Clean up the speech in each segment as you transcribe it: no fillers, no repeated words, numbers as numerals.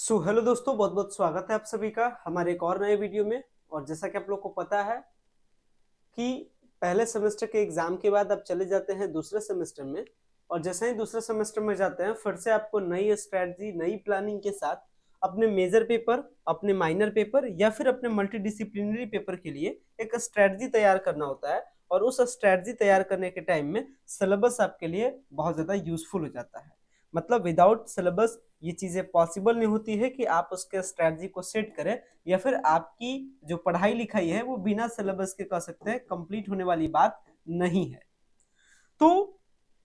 Hello दोस्तों, बहुत बहुत स्वागत है आप सभी का हमारे एक और नए वीडियो में। और जैसा कि आप लोग को पता है कि पहले सेमेस्टर के एग्जाम के बाद आप चले जाते हैं दूसरे सेमेस्टर में। और जैसे ही दूसरे सेमेस्टर में जाते हैं फिर से आपको नई स्ट्रेटजी नई प्लानिंग के साथ अपने मेजर पेपर, अपने माइनर पेपर या फिर अपने मल्टीडिसिप्लिनरी पेपर के लिए एक स्ट्रेटजी तैयार करना होता है। और उस स्ट्रेटजी तैयार करने के टाइम में सिलेबस आपके लिए बहुत ज्यादा यूजफुल हो जाता है। मतलब विदाउट सिलेबस ये चीजें पॉसिबल नहीं होती है कि आप उसके स्ट्रेटजी को सेट करें, या फिर आपकी जो पढ़ाई लिखाई है वो बिना सिलेबस के कह सकते हैं कंप्लीट होने वाली बात नहीं है। तो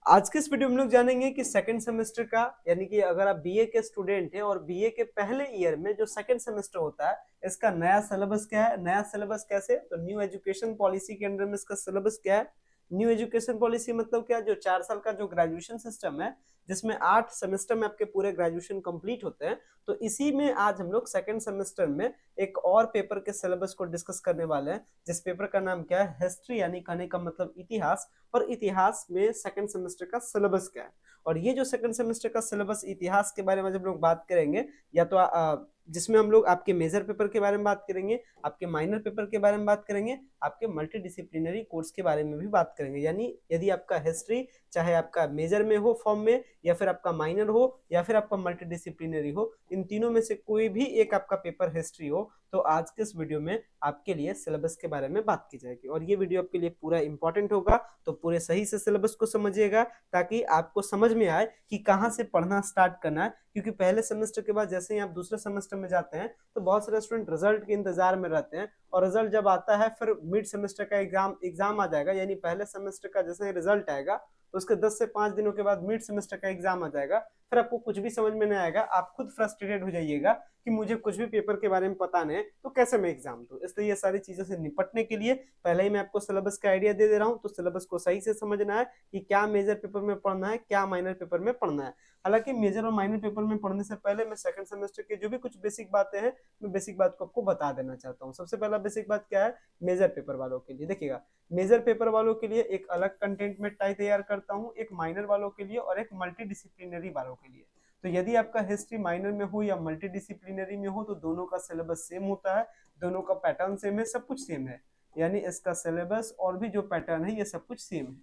आज के इस वीडियो में लोग जानेंगे कि सेकंड सेमेस्टर का, यानी कि अगर आप बीए के स्टूडेंट हैं और बीए के पहले ईयर में जो सेकंड सेमेस्टर होता है इसका नया सिलेबस क्या है। नया सिलेबस कैसे, तो न्यू एजुकेशन पॉलिसी के अंडर में इसका सिलेबस क्या है। न्यू एजुकेशन पॉलिसी मतलब क्या, जो 4 साल का जो ग्रेजुएशन सिस्टम है जिसमें 8 सेमेस्टर में आपके पूरे ग्रेजुएशन कंप्लीट होते हैं, तो इसी में आज हम लोग सेकंड सेमेस्टर में एक और पेपर के सिलेबस को डिस्कस करने वाले हैं, जिस पेपर का नाम क्या है, हिस्ट्री, यानी कहने का मतलब इतिहास। और इतिहास में सेकंड सेमेस्टर का सिलेबस क्या है। और ये जो सेकंड सेमेस्टर का सिलेबस इतिहास के बारे में जब लोग बात करेंगे, या तो जिसमें हम लोग आपके मेजर पेपर के बारे में बात करेंगे, आपके माइनर पेपर के बारे में बात करेंगे, आपके मल्टीडिसिप्लिनरी कोर्स के बारे में भी बात करेंगे। यानी यदि आपका हिस्ट्री चाहे आपका मेजर में हो फॉर्म में, या फिर आपका माइनर हो, या फिर आपका मल्टीडिसिप्लिनरी हो, इन तीनों में से कोई भी एक आपका पेपर हिस्ट्री हो, तो आज के इस वीडियो में आपके लिए सिलेबस के बारे में बात की जाएगी। और ये वीडियो आपके लिए पूरा इंपॉर्टेंट होगा, तो पूरे सही से सिलेबस को समझिएगा ताकि आपको समझ में आए कि कहाँ से पढ़ना स्टार्ट करना है। क्योंकि पहले सेमेस्टर के बाद जैसे ही आप दूसरे सेमेस्टर में जाते हैं तो बहुत सारे स्टूडेंट रिजल्ट के इंतजार में रहते हैं, और रिजल्ट जब आता है फिर मिड सेमेस्टर का एग्जाम आ जाएगा, यानी पहले सेमेस्टर का जैसे ही रिजल्ट आएगा तो उसके 10 से 5 दिनों के बाद मिड सेमेस्टर का एग्जाम आ जाएगा। फिर आपको कुछ भी समझ में नहीं आएगा, आप खुद फ्रस्ट्रेटेड हो जाइएगा कि मुझे कुछ भी पेपर के बारे में पता नहीं है तो कैसे मैं एग्जाम दूं। इसलिए ये सारी चीजों से निपटने के लिए पहले ही मैं आपको सिलेबस का आइडिया दे दे रहा हूँ, तो सिलेबस को सही से समझना है कि क्या मेजर पेपर में पढ़ना है, क्या माइनर पेपर में पढ़ना है। हालांकि मेजर और माइनर पेपर में पढ़ने से पहले मैं सेकंड सेमेस्टर की जो भी कुछ बेसिक बातें हैं, मैं बेसिक बात को आपको बता देना चाहता हूँ। सबसे पहला बेसिक बात क्या है, मेजर पेपर वालों के लिए देखिएगा, मेजर पेपर वालों के लिए एक अलग कंटेंट में टाई तैयार करता हूँ, एक माइनर वालों के लिए और एक मल्टीडिसिप्लिनरी वालों के लिए। तो यदि आपका हिस्ट्री माइनर में हो या मल्टीडिसिप्लिनरी में हो तो दोनों का सिलेबस सेम होता है, दोनों का पैटर्न सेम है, सब कुछ सेम है। यानी इसका सिलेबस और भी जो पैटर्न है ये सब कुछ सेम है।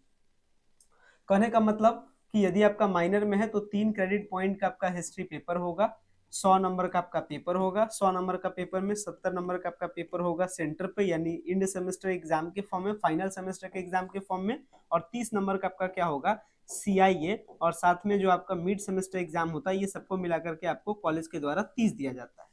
कहने का मतलब कि यदि आपका माइनर में है तो 3 क्रेडिट पॉइंट का आपका हिस्ट्री पेपर होगा, 100 नंबर का आपका पेपर होगा, 100 नंबर का पेपर में 70 नंबर का आपका पेपर होगा सेंटर पे, यानी इंड सेमेस्टर एग्जाम के फॉर्म में, फाइनल सेमेस्टर के एग्जाम के फॉर्म में। और 30 नंबर का आपका क्या होगा, CIA। और साथ में जो आपका मिड सेमेस्टर एग्जाम होता है ये सबको मिलाकर के आपको कॉलेज के द्वारा 30 दिया जाता है।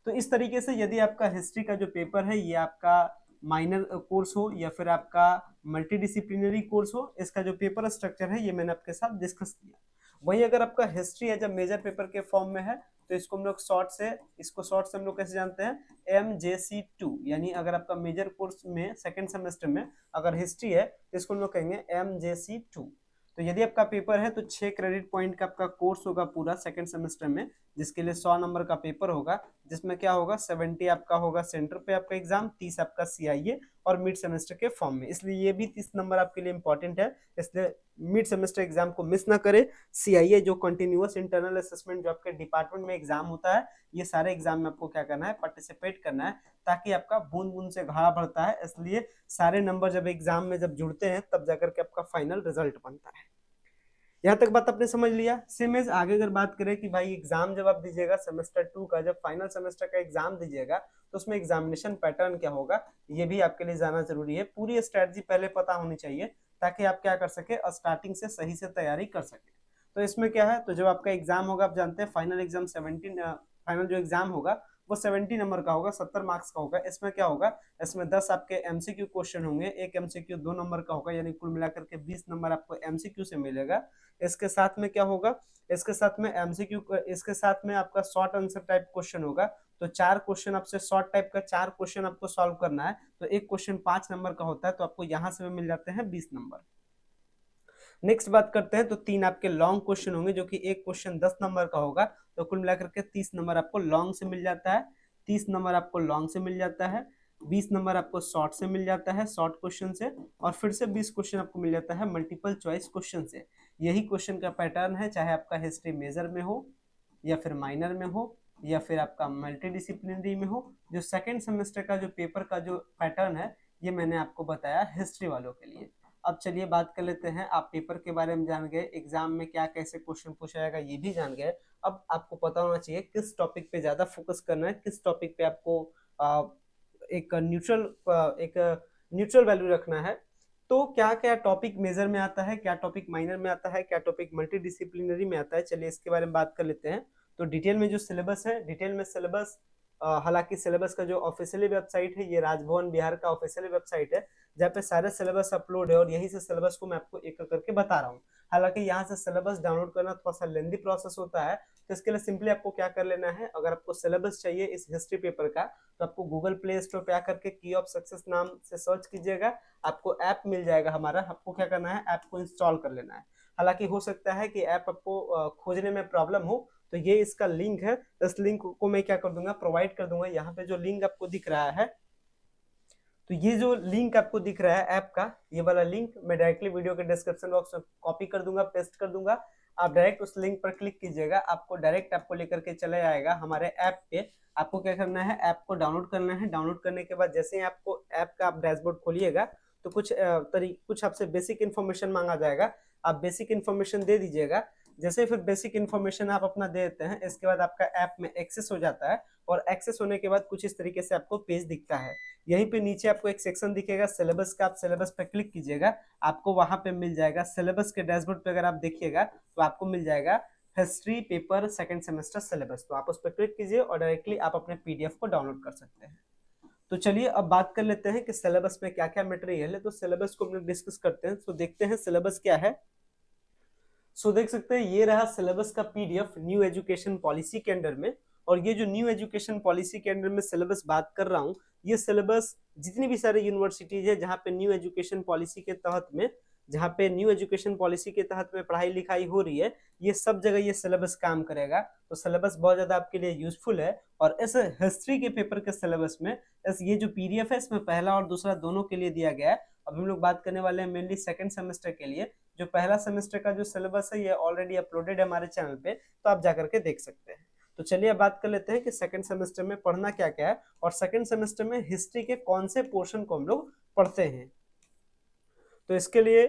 तो इस तरीके से यदि आपका हिस्ट्री का जो पेपर है ये आपका माइनर कोर्स हो या फिर आपका मल्टीडिसिप्लिनरी कोर्स हो, इसका जो पेपर स्ट्रक्चर है ये मैंने आपके साथ डिस्कस किया। वही अगर आपका हिस्ट्री है जब मेजर पेपर के फॉर्म में है तो इसको हम लोग शॉर्ट से हम लोग कैसे जानते हैं, MJC2। यानी अगर आपका मेजर कोर्स में सेकंड सेमेस्टर में अगर हिस्ट्री है तो इसको हम लोग कहेंगे MJC2। तो यदि आपका पेपर है तो 6 क्रेडिट पॉइंट का आपका कोर्स होगा पूरा सेकंड सेमेस्टर में, जिसके लिए 100 नंबर का पेपर होगा, जिसमें क्या होगा 70 आपका होगा सेंटर पे आपका एग्जाम, 30 आपका CIA और मिड सेमेस्टर के फॉर्म में। इसलिए ये भी 30 नंबर आपके लिए इंपॉर्टेंट है, इसलिए मिड सेमेस्टर एग्जाम को मिस ना करें। CIA जो कंटिन्यूअस इंटरनल असेसमेंट जो आपके डिपार्टमेंट में एग्जाम होता है, ये सारे एग्जाम में आपको क्या करना है, पार्टिसिपेट करना है, ताकि आपका बूंद बूंद से घड़ा बढ़ता है। इसलिए सारे नंबर जब एग्जाम में जब जुड़ते हैं तब जाकर के आपका फाइनल रिजल्ट बनता है। यहाँ तक बात आपने समझ लिया। सेम एज आगे अगर बात करें कि भाई एग्जाम जब आप दीजिएगा सेमेस्टर 2 का, जब फाइनल सेमेस्टर का एग्जाम दीजिएगा तो उसमें एग्जामिनेशन पैटर्न क्या होगा ये भी आपके लिए जानना जरूरी है। पूरी स्ट्रेटजी पहले पता होनी चाहिए ताकि आप क्या कर सके, स्टार्टिंग से सही से तैयारी कर सके। तो इसमें क्या है, तो जब आपका एग्जाम होगा, आप जानते हैं फाइनल एग्जाम 17, फाइनल जो एग्जाम होगा वो 70 नंबर का होगा, 70 मार्क्स का होगा। इसमें क्या होगा, इसमें 10 आपके MCQ क्वेश्चन होंगे, एक MCQ 2 नंबर का होगा, यानी कुल मिलाकर के 20 नंबर आपको MCQ से मिलेगा। इसके साथ में क्या होगा, इसके साथ में MCQ, इसके साथ में आपका शॉर्ट आंसर टाइप क्वेश्चन होगा। तो 4 क्वेश्चन आपसे शॉर्ट टाइप का 4 क्वेश्चन आपको सॉल्व करना है, तो एक क्वेश्चन 5 नंबर का होता है, तो आपको यहाँ से मिल जाते हैं 20 नंबर। नेक्स्ट बात करते हैं, तो 3 आपके लॉन्ग क्वेश्चन होंगे, जो कि एक क्वेश्चन 10 नंबर का होगा, तो कुल मिलाकर के 30 नंबर आपको लॉन्ग से मिल जाता है। 30 नंबर आपको लॉन्ग से मिल जाता है, 20 नंबर आपको शॉर्ट से मिल जाता है, शॉर्ट क्वेश्चन से, और फिर से 20 क्वेश्चन आपको मिल जाता है मल्टीपल चॉइस क्वेश्चन से। यही क्वेश्चन का पैटर्न है, चाहे आपका हिस्ट्री मेजर में हो या फिर माइनर में हो या फिर आपका मल्टी डिसिप्लिनरी में हो। जो सेकेंड सेमेस्टर का जो पेपर का जो पैटर्न है ये मैंने आपको बताया हिस्ट्री वालों के लिए। अब चलिए बात कर लेते हैं, आप पेपर के बारे में जान गए, एग्जाम में क्या कैसे क्वेश्चन पूछा जाएगा ये भी जान गए। अब आपको पता होना चाहिए किस टॉपिक पे ज्यादा फोकस करना है, किस टॉपिक पे आपको एक न्यूट्रल वैल्यू रखना है। तो क्या क्या टॉपिक मेजर में आता है, क्या टॉपिक माइनर में आता है, क्या टॉपिक मल्टी डिसिप्लिनरी में आता है, चलिए इसके बारे में बात कर लेते हैं। तो डिटेल में जो सिलेबस है, डिटेल में सिलेबस, हालांकि सिलेबस का जो ऑफिशियली वेबसाइट है ये राजभवन बिहार का ऑफिशियली वेबसाइट है जहाँ पे सारे सिलेबस अपलोड है और यही से सिलेबस को मैं आपको एक एक करके बता रहा हूँ। हालांकि यहाँ से सिलेबस डाउनलोड करना थोड़ा सा लेंदी प्रोसेस होता है, तो इसके लिए सिंपली आपको क्या कर लेना है, अगर आपको सिलेबस चाहिए इस हिस्ट्री पेपर का तो आपको गूगल प्ले स्टोर पे आकर के की ऑफ सक्सेस नाम से सर्च कीजिएगा, आपको ऐप मिल जाएगा हमारा। आपको क्या करना है, ऐप को इंस्टॉल कर लेना है। हालांकि हो सकता है कि ऐप आपको खोजने में प्रॉब्लम हो, तो ये इसका लिंक है, इस लिंक को मैं क्या कर दूंगा, प्रोवाइड कर दूंगा। यहाँ पे जो लिंक आपको दिख रहा है, तो ये जो लिंक आपको दिख रहा है ऐप का, ये वाला लिंक मैं डायरेक्टली वीडियो के डिस्क्रिप्शन बॉक्स में कॉपी कर दूंगा, पेस्ट कर दूंगा। आप डायरेक्ट उस लिंक पर क्लिक कीजिएगा, आपको डायरेक्ट आपको लेकर के चला जाएगा हमारे ऐप पे। आपको क्या करना है, ऐप को डाउनलोड करना है। डाउनलोड करने के बाद जैसे ही आपको ऐप का आप डैशबोर्ड खोलिएगा तो कुछ आपसे बेसिक इन्फॉर्मेशन मांगा जाएगा, आप बेसिक इन्फॉर्मेशन दे दीजिएगा। जैसे फिर बेसिक इन्फॉर्मेशन आप अपना दे देते हैं, इसके बाद आपका ऐप में एक्सेस हो जाता है और एक्सेस होने के बाद कुछ इस तरीके से आपको पेज दिखता है। यहीं पे नीचे आपको एक सेक्शन दिखेगा सिलेबस का, आप सिलेबस पे क्लिक कीजिएगा, आपको वहां पे मिल जाएगा सिलेबस के डैशबोर्ड पे। अगर आप देखिएगा तो आपको मिल जाएगा history paper second semester syllabus, तो आप उस पर क्लिक कीजिए और डायरेक्टली आप अपने पीडीएफ को डाउनलोड कर सकते हैं। तो चलिए अब बात कर लेते हैं कि सिलेबस में क्या क्या मटेरियल है। तो सिलेबस को हम लोग डिस्कस करते हैं, तो देखते हैं सिलेबस क्या है। सो देख सकते हैं ये रहा सिलेबस का पीडीएफ न्यू एजुकेशन पॉलिसी के अंडर में। और ये जो न्यू एजुकेशन पॉलिसी के अंडर में सिलेबस बात कर रहा हूँ, ये सिलेबस जितनी भी सारे यूनिवर्सिटीज है जहाँ पे न्यू एजुकेशन पॉलिसी के तहत में, जहाँ पे न्यू एजुकेशन पॉलिसी के तहत में पढ़ाई लिखाई हो रही है, ये सब जगह ये सिलेबस काम करेगा। तो सिलेबस बहुत ज्यादा आपके लिए यूजफुल है। और इस हिस्ट्री के पेपर के सिलेबस में ये जो पीडीएफ है इसमें पहला और दूसरा दोनों के लिए दिया गया है। अब हम लोग बात करने वाले हैं मेनली सेकंड सेमेस्टर के लिए। जो पहला सेमेस्टर का जो सिलेबस है ये ऑलरेडी अपलोडेड है हमारे चैनल पे, तो आप जाकर के देख सकते हैं। तो चलिए अब बात कर लेते हैं कि सेकंड सेमेस्टर में पढ़ना क्या क्या है और सेकंड सेमेस्टर में हिस्ट्री के कौन से पोर्शन को हम लोग पढ़ते हैं। तो इसके लिए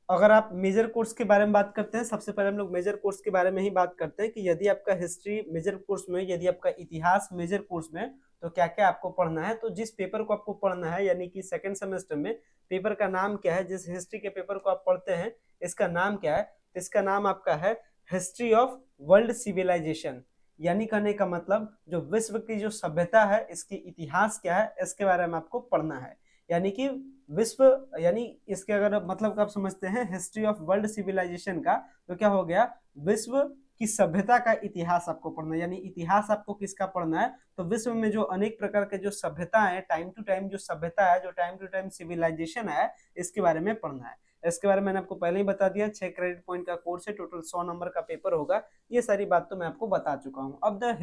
अगर आप मेजर कोर्स के बारे में बात करते हैं, सबसे पहले हम लोग मेजर कोर्स के बारे में ही बात करते हैं कि यदि आपका हिस्ट्री मेजर कोर्स में, यदि आपका इतिहास मेजर कोर्स में, तो क्या क्या आपको पढ़ना है। तो जिस पेपर को आपको पढ़ना है, यानी कि सेकंड सेमेस्टर में पेपर का नाम क्या है, जिस हिस्ट्री के पेपर को आप पढ़ते हैं इसका नाम क्या है, तो इसका नाम आपका है हिस्ट्री ऑफ वर्ल्ड सिविलाइजेशन। यानी कहने का मतलब जो विश्व की जो सभ्यता है इसकी इतिहास क्या है, इसके बारे में आपको पढ़ना है। यानी कि विश्व, यानी इसके अगर मतलब आप समझते हैं हिस्ट्री ऑफ वर्ल्ड सिविलाइजेशन का, तो क्या हो गया, विश्व की सभ्यता का इतिहास आपको पढ़ना है। यानी इतिहास आपको किसका पढ़ना है, तो विश्व में जो अनेक प्रकार के जो सभ्यता है, टाइम टू टाइम जो सभ्यता है, जो टाइम टू टाइम सिविलाइजेशन है, इसके बारे में पढ़ना है। इसके बारे में मैंने आपको पहले ही बता दिया, 6 क्रेडिट पॉइंट का कोर्स है, टोटल 100 नंबर का पेपर होगा। ये सारी बात तो मैं आपको बता चुका हूँ। अब the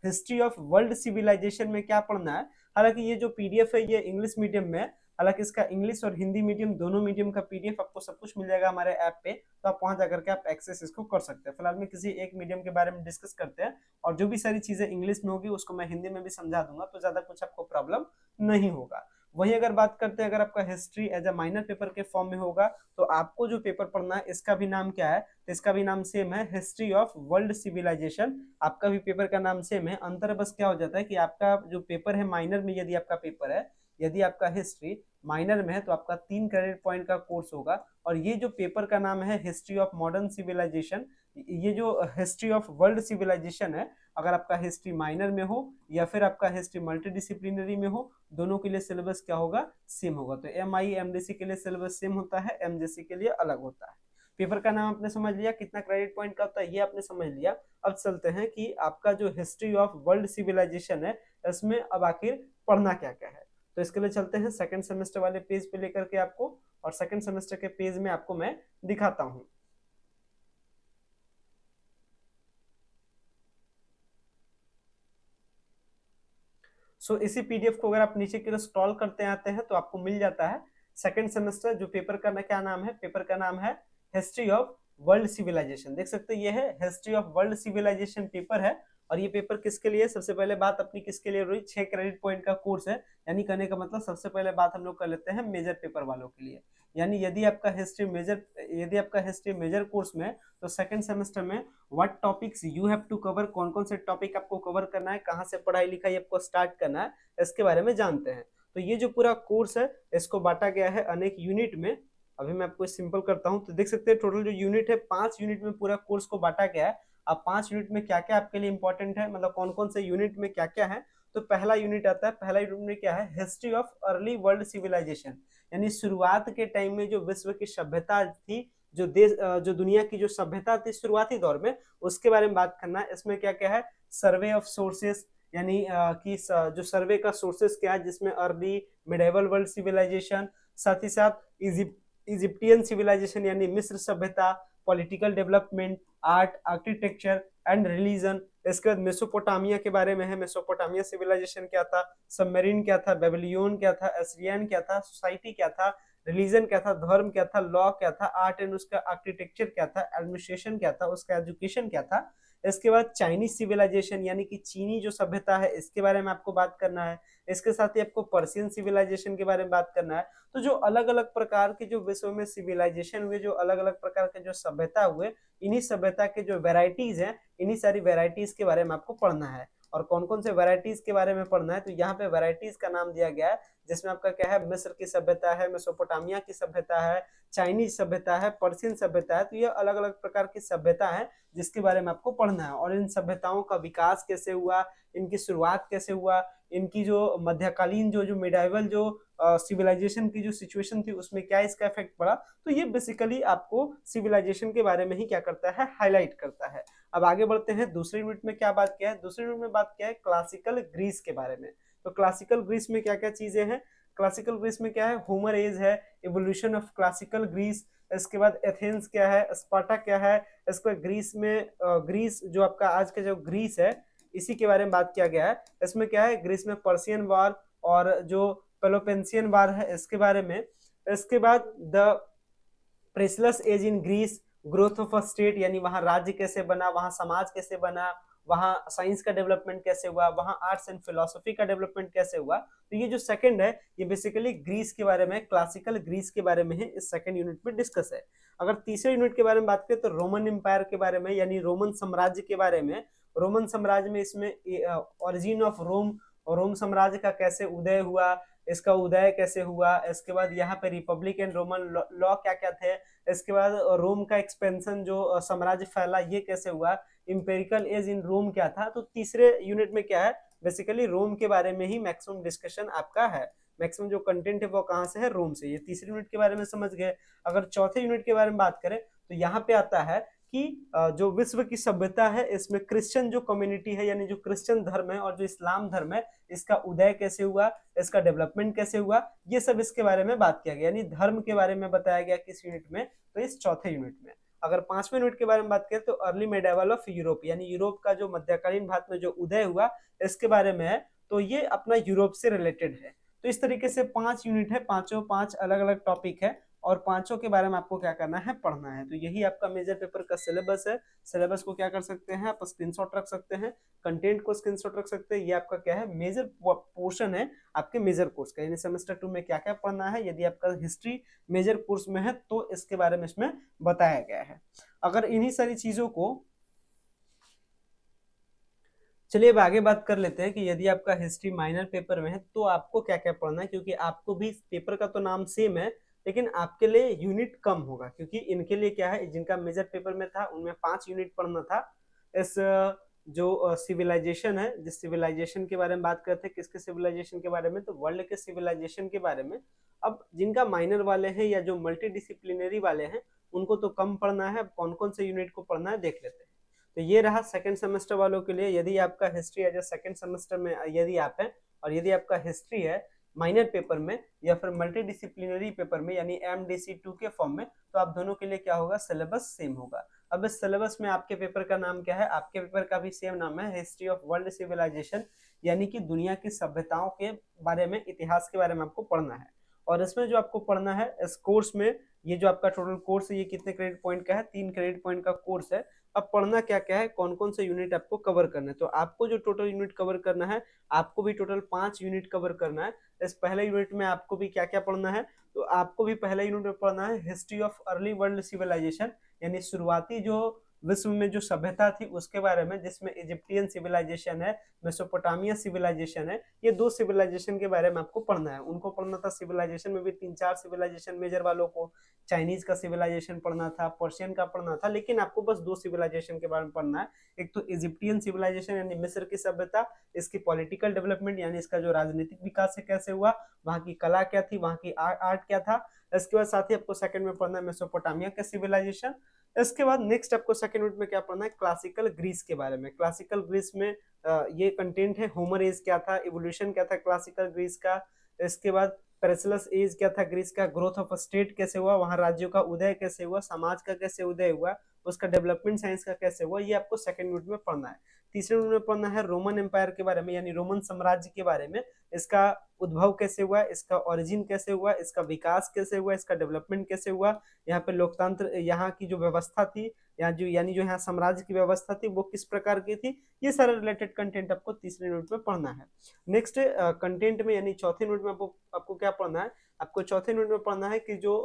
history of world civilization में क्या पढ़ना है। हालांकि ये जो पीडीएफ है ये इंग्लिश मीडियम में है, हालांकि इसका इंग्लिश और हिंदी मीडियम दोनों मीडियम का पीडीएफ आपको सब कुछ मिल जाएगा हमारे ऐप पे, तो आप वहां जाकर के आप एक्सेस इसको कर सकते हैं। फिलहाल में किसी एक मीडियम के बारे में डिस्कस करते हैं और जो भी सारी चीजें इंग्लिश में होगी उसको मैं हिंदी में भी समझा दूंगा, तो ज्यादा कुछ आपको प्रॉब्लम नहीं होगा। वही अगर बात करते हैं, अगर आपका history as a minor paper के फॉर्म में होगा तो आपको जो पेपर पढ़ना है इसका भी नाम क्या है, तो इसका भी नाम सेम है, हिस्ट्री ऑफ वर्ल्ड सिविलाइजेशन। आपका भी पेपर का नाम सेम है, अंतर बस क्या हो जाता है कि आपका जो पेपर है माइनर में, यदि आपका पेपर है, यदि आपका हिस्ट्री माइनर में है तो आपका 3 क्रेडिट पॉइंट का कोर्स होगा। और ये जो पेपर का नाम है हिस्ट्री ऑफ मॉडर्न सिविलाइजेशन, ये जो हिस्ट्री ऑफ वर्ल्ड सिविलाइजेशन है, अगर आपका हिस्ट्री माइनर में हो या फिर आपका हिस्ट्री मल्टीडिसिप्लिनरी में हो, दोनों के लिए सिलेबस क्या होगा, सेम होगा। तो MIMDC के लिए सिलेबस सेम होता है, MJC के लिए अलग होता है। पेपर का नाम आपने समझ लिया, कितना क्रेडिट पॉइंट का होता है ये आपने समझ लिया। अब चलते हैं कि आपका जो हिस्ट्री ऑफ वर्ल्ड सिविलाइजेशन है इसमें अब आखिर पढ़ना क्या क्या है। तो इसके लिए चलते हैं सेकंड सेमेस्टर वाले पेज पे लेकर के आपको, और सेकंड सेमेस्टर के पेज में आपको मैं दिखाता हूं। इसी पीडीएफ को अगर आप नीचे की तरफ स्क्रॉल करते आते हैं तो आपको मिल जाता है सेकंड सेमेस्टर जो पेपर का क्या नाम है, पेपर का नाम है हिस्ट्री ऑफ वर्ल्ड सिविलाइजेशन। देख सकते हैं ये है history of world civilization paper है। और ये पेपर किसके लिए, सबसे पहले बात अपनी किसके लिए रही, 6 क्रेडिट पॉइंट का कोर्स है। यानी कहने का मतलब सबसे पहले बात हम लोग कर लेते हैं मेजर पेपर वालों के लिए। यानी यदि आपका हिस्ट्री मेजर कोर्स में, तो सेकंड सेमेस्टर में what topics you have to cover, कौन कौन से टॉपिक आपको कवर करना है, कहाँ से पढ़ाई लिखाई आपको स्टार्ट करना है, इसके बारे में जानते हैं। तो ये जो पूरा कोर्स है इसको बांटा गया है अनेक यूनिट में। अभी मैं आपको सिंपल करता हूँ, तो देख सकते हैं टोटल जो यूनिट है 5 यूनिट में पूरा कोर्स को बांटा गया है। अब 5 यूनिट में क्या क्या आपके लिए इंपॉर्टेंट है, मतलब कौन कौन से यूनिट में क्या क्या है। तो पहला यूनिट आता है, पहला यूनिट में क्या है, history of early world civilization, यानी शुरुआत के टाइम में जो विश्व की सभ्यता थी, जो दुनिया की जो सभ्यता थी शुरुआती दौर में, उसके बारे में बात करना है। इसमें क्या क्या है, सर्वे ऑफ सोर्सेस, यानी कि जो सर्वे का सोर्सेस क्या है, जिसमें अर्ली मिडेवल वर्ल्ड सिविलाइजेशन, साथ ही साथ इजिप्टियन सिविलाइजेशन यानी मिस्र सभ्यता, political development, art, architecture and religion. इसके बाद मेसोपोटामिया के बारे में है, मेसोपोटामिया सिविलाइजेशन क्या था, सबमरीन क्या था, बेबीलोन क्या था, एसिरियन क्या था, सोसाइटी क्या था, रिलीजन क्या था, धर्म क्या था, लॉ क्या था, आर्ट एंड उसका आर्किटेक्चर क्या था, एडमिनिस्ट्रेशन क्या था, उसका एजुकेशन क्या था। इसके बाद चाइनीज सिविलाइजेशन यानी कि चीनी जो सभ्यता है इसके बारे में आपको बात करना है। इसके साथ ही आपको पर्शियन सिविलाइजेशन के बारे में बात करना है। तो जो अलग अलग प्रकार के जो विश्व में सिविलाइजेशन हुए, जो अलग अलग प्रकार के जो सभ्यता हुए, इन्हीं सभ्यता के जो वेराइटीज हैं, इन्हीं सारी वेराइटीज के बारे में आपको पढ़ना है। और कौन कौन से वेराइटीज के बारे में पढ़ना है, तो यहाँ पे वेराइटीज का नाम दिया गया है, जिसमें आपका क्या है, मिस्र की सभ्यता है, मेसोपोटामिया की सभ्यता है, चाइनीज सभ्यता है, पर्शियन सभ्यता है। तो ये अलग अलग प्रकार की सभ्यता है जिसके बारे में आपको पढ़ना है। और इन सभ्यताओं का विकास कैसे हुआ, इनकी शुरुआत कैसे हुआ, इनकी जो मध्यकालीन जो मिडाइवल जो सिविलाइजेशन की जो सिचुएशन थी उसमें क्या इसका इफेक्ट पड़ा। तो ये बेसिकली आपको सिविलाइजेशन के बारे में ही क्या करता है, हाईलाइट करता है। अब आगे बढ़ते हैं, दूसरे यूनिट में क्या बात किया है, दूसरे यूनिट में बात किया है क्लासिकल ग्रीस के बारे में। तो क्लासिकल ग्रीस में क्या क्या चीजें हैं, क्लासिकल ग्रीस में क्या है, होमर एज है, इवोल्यूशन ऑफ क्लासिकल ग्रीस, इसके बाद एथेंस क्या है, स्पार्टा क्या है, इसके बाद ग्रीस में ग्रीस जो आपका आज का जो ग्रीस है इसी के बारे में बात किया गया है। इसमें क्या है, ग्रीस में पर्शियन वार और जो पेलोपेंसियन वार है इसके बारे में। इसके बाद द प्रेसलस age in Greece, growth of a state, यानी वहां राज्य कैसे बना, वहां समाज कैसे बना, वहां साइंस का डेवलपमेंट कैसे हुआ, वहां आर्ट्स एंड फिलोसफी का डेवलपमेंट कैसे हुआ। तो ये जो सेकंड है ये बेसिकली ग्रीस के बारे में, क्लासिकल ग्रीस के बारे में है, इस सेकंड यूनिट में डिस्कस है। अगर तीसरे यूनिट के बारे में बात करें तो रोमन एम्पायर के बारे में, यानी रोमन साम्राज्य के बारे में। रोमन साम्राज्य में इसमें ओरिजिन ऑफ रोम, रोम साम्राज्य का कैसे उदय हुआ, इसका उदय कैसे हुआ, इसके बाद यहाँ पे रिपब्लिक एंड रोमन लॉ क्या क्या थे, इसके बाद रोम का एक्सपेंशन जो साम्राज्य फैला ये कैसे हुआ, इंपेरिकल एज इन रोम क्या था। तो तीसरे यूनिट में क्या है, बेसिकली रोम के बारे में ही मैक्सिमम डिस्कशन आपका है, मैक्सिमम जो कंटेंट है वो कहाँ से है, रोम से। ये तीसरे यूनिट के बारे में समझ गए। अगर चौथे यूनिट के बारे में बात करें तो यहाँ पे आता है कि जो विश्व की सभ्यता है इसमें क्रिश्चियन जो कम्युनिटी है, यानी जो क्रिश्चियन धर्म है और जो इस्लाम धर्म है, इसका उदय कैसे हुआ, इसका डेवलपमेंट कैसे हुआ, ये सब इसके बारे में बात किया गया, यानी धर्म के बारे में बताया गया किस यूनिट में, तो इस चौथे यूनिट में। अगर पांचवें यूनिट के बारे में बात करें तो अर्ली मेडाइवल ऑफ यूरोप, यानी यूरोप का जो मध्यकालीन भारत में जो उदय हुआ इसके बारे में है, तो ये अपना यूरोप से रिलेटेड है। तो इस तरीके से 5 यूनिट है, पांचों 5 अलग अलग टॉपिक है और पांचों के बारे में आपको क्या करना है, पढ़ना है। तो यही आपका मेजर पेपर का सिलेबस है। सिलेबस को क्या कर सकते हैं आप, स्क्रीनशॉट रख सकते हैं, कंटेंट को स्क्रीनशॉट रख सकते हैं। ये आपका क्या है, मेजर पोर्शन है आपके मेजर कोर्स का, यानी सेमेस्टर 2 में क्या क्या पढ़ना है। यदि आपका हिस्ट्री मेजर कोर्स में है तो इसके बारे में इसमें बताया गया है। अगर इन्हीं सारी चीजों को, चलिए अब आगे बात कर लेते हैं कि यदि आपका हिस्ट्री माइनर पेपर में है तो आपको क्या क्या पढ़ना है, क्योंकि आपको भी पेपर का तो नाम सेम है लेकिन आपके लिए यूनिट कम होगा, क्योंकि इनके लिए क्या है, जिनका मेजर पेपर में था उनमें 5 यूनिट पढ़ना था। इस जो सिविलाइजेशन है, जिस सिविलाइजेशन के बारे में बात करते हैं, किसके सिविलाइजेशन के बारे में, तो वर्ल्ड के सिविलाइजेशन के बारे में। अब जिनका माइनर वाले हैं या जो मल्टी डिसिप्लिनरी वाले हैं उनको तो कम पढ़ना है, कौन कौन से यूनिट को पढ़ना है देख लेते हैं। तो ये रहा सेकंड सेमेस्टर वालों के लिए। यदि आपका हिस्ट्री एज सेकंड सेमेस्टर में यदि आप हैं और यदि आपका हिस्ट्री है माइनर पेपर में या फिर मल्टी डिसिप्लिनरी पेपर में यानी MDC2 के फॉर्म में, तो आप दोनों के लिए क्या होगा, सिलेबस सेम होगा। अब इस सिलेबस में आपके पेपर का नाम क्या है, आपके पेपर का भी सेम नाम है, हिस्ट्री ऑफ वर्ल्ड सिविलाइजेशन, यानी कि दुनिया की सभ्यताओं के बारे में, इतिहास के बारे में आपको पढ़ना है। और इसमें जो आपको पढ़ना है इस कोर्स में ये जो आपका टोटल कोर्स है ये कितने क्रेडिट पॉइंट का है, 3 क्रेडिट पॉइंट का कोर्स है। अब पढ़ना क्या क्या है, कौन कौन से यूनिट आपको कवर करना है। तो आपको जो टोटल यूनिट कवर करना है, आपको भी टोटल 5 यूनिट कवर करना है। इस पहले यूनिट में आपको भी क्या क्या पढ़ना है, तो आपको भी पहले यूनिट में पढ़ना है history of early world civilization, यानी शुरुआती जो विश्व में जो सभ्यता थी उसके बारे में, जिसमें इजिप्टियन सिविलाइजेशन है, मेसोपोटामिया सिविलाइजेशन है। ये 2 सिविलाइजेशन के बारे में आपको पढ़ना है। उनको पढ़ना था, सिविलाइजेशन में भी 3-4 सिविलाइजेशन मेजर वालों को, चाइनीज का सिविलाइजेशन पढ़ना था, पर्शियन का पढ़ना था, लेकिन आपको बस 2 सिविलाइजेशन के बारे में पढ़ना है। एक तो इजिप्टियन सिविलाइजेशन यानी मिस्र की सभ्यता, इसकी पॉलिटिकल डेवलपमेंट यानी इसका जो राजनीतिक विकास है कैसे हुआ, वहां की कला क्या थी, वहां की आर्ट क्या था। इसके बाद साथ ही आपको सेकंड में पढ़ना है मेसोपोटामिया का सिविलाइजेशन। इसके बाद नेक्स्ट आपको सेकंड यूनिट में क्या पढ़ना है, क्लासिकल ग्रीस के बारे में। क्लासिकल ग्रीस में ये कंटेंट है, होमर एज क्या था, इवोल्यूशन क्या था क्लासिकल ग्रीस का। इसके बाद पेरिसलस एज क्या था ग्रीस का, ग्रोथ ऑफ स्टेट कैसे हुआ, वहां राज्यों का उदय कैसे हुआ, समाज का कैसे उदय हुआ, उसका डेवलपमेंट साइंस का कैसे हुआ, ये आपको सेकंड यूनिट में पढ़ना है। तीसरे यूनिट में पढ़ना है रोमन एम्पायर के बारे में, यानी रोमन साम्राज्य के बारे में। इसका उद्भव कैसे हुआ, इसका ओरिजिन कैसे हुआ, इसका विकास कैसे हुआ, इसका डेवलपमेंट कैसे हुआ, यहाँ पे लोकतंत्र, यहाँ की जो व्यवस्था थी, यहाँ जो यानी जो यहाँ साम्राज्य की व्यवस्था थी वो किस प्रकार की थी, ये सारा रिलेटेड कंटेंट आपको तीसरे यूनिट में पढ़ना है। नेक्स्ट कंटेंट में यानी चौथे यूनिट में आपको क्या पढ़ना है, आपको चौथे यूनिट में पढ़ना है कि जो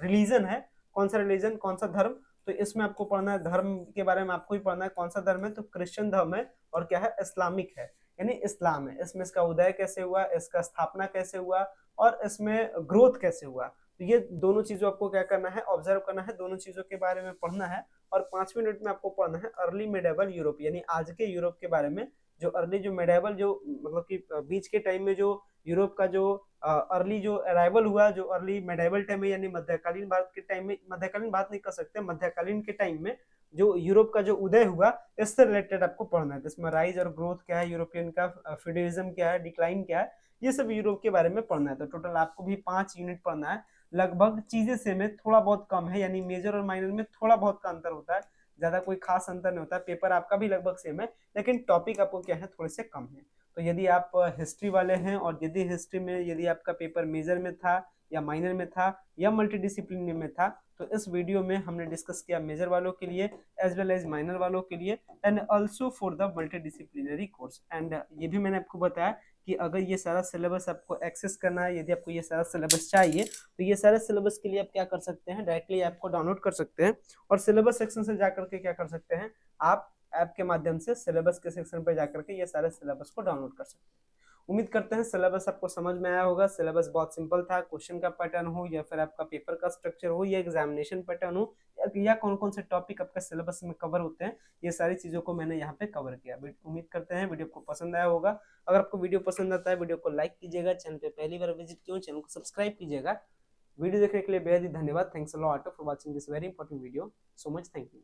रिलीजन है, कौन सा रिलीजन, कौन सा धर्म। तो इसमें आपको पढ़ना है धर्म के बारे में, आपको ही पढ़ना है कौन सा धर्म है, तो क्रिश्चियन धर्म है और क्या है, इस्लामिक है, यानी इस्लाम है। इसमें इसका उदय कैसे हुआ, इसका स्थापना कैसे हुआ और इसमें ग्रोथ कैसे हुआ। तो ये दोनों चीजों आपको क्या करना है, ऑब्जर्व करना है, दोनों चीजों के बारे में पढ़ना है। और 5वें मिनट में आपको पढ़ना है अर्ली मेडिवल यूरोप, यानी आज के यूरोप के बारे में। जो अर्ली जो मेडिवल जो मतलब कि बीच के टाइम में जो यूरोप का जो अर्ली जो अराइवल हुआ, जो अर्ली मेडिवल टाइम में यानी मध्यकालीन भारत के टाइम में, मध्यकालीन बात नहीं कर सकते, मध्यकालीन के टाइम में जो यूरोप का जो उदय हुआ, इससे रिलेटेड आपको पढ़ना है। इसमें राइज और ग्रोथ क्या है यूरोपियन का, फ्यूडलिज्म क्या है, डिक्लाइन क्या है, ये सब यूरोप के बारे में पढ़ना है। तो टोटल आपको भी 5 यूनिट पढ़ना है। लगभग चीजें सेम है, थोड़ा बहुत कम है, यानी मेजर और माइनर में थोड़ा बहुत का अंतर होता है, ज्यादा कोई खास अंतर नहीं होता है। पेपर आपका भी लगभग सेम है, लेकिन टॉपिक आपको क्या है, थोड़े से कम है। तो यदि आप हिस्ट्री वाले हैं और यदि हिस्ट्री में यदि आपका पेपर मेजर में था या माइनर में था या मल्टीडिसिप्लिनरी में था, तो इस वीडियो में हमने डिस्कस किया मेजर वालों के लिए एज वेल एज माइनर वालों के लिए, and also for the multidisciplinary course. And ये भी मैंने आपको बताया कि अगर ये सारा सिलेबस आपको एक्सेस करना है, यदि आपको ये सारा सिलेबस चाहिए, तो ये सारे सिलेबस के लिए आप क्या कर सकते हैं, डायरेक्टली ऐप को डाउनलोड कर सकते हैं और सिलेबस सेक्शन से जाकर के क्या कर सकते हैं, आप ऐप के माध्यम से सिलेबस के सेक्शन पर जाकर के ये सारे सिलेबस को डाउनलोड कर सकते हैं। उम्मीद करते हैं सिलेबस आपको समझ में आया होगा। सिलेबस बहुत सिंपल था, क्वेश्चन का पैटर्न हो या फिर आपका पेपर का स्ट्रक्चर हो या एग्जामिनेशन पैटर्न हो या कौन कौन से टॉपिक आपका सिलेबस में कवर होते हैं, ये सारी चीजों को मैंने यहाँ पे कवर किया। उम्मीद करते हैं वीडियो को पसंद आया होगा। अगर आपको वीडियो पसंद आता है, वीडियो को लाइक कीजिएगा, चैनल पे पहली बार विजिट किया चैनल को सब्सक्राइब कीजिएगा। वीडियो देखने के लिए बेहद ही धन्यवाद। Thanks a lot for watching this very important video. So much, thank you.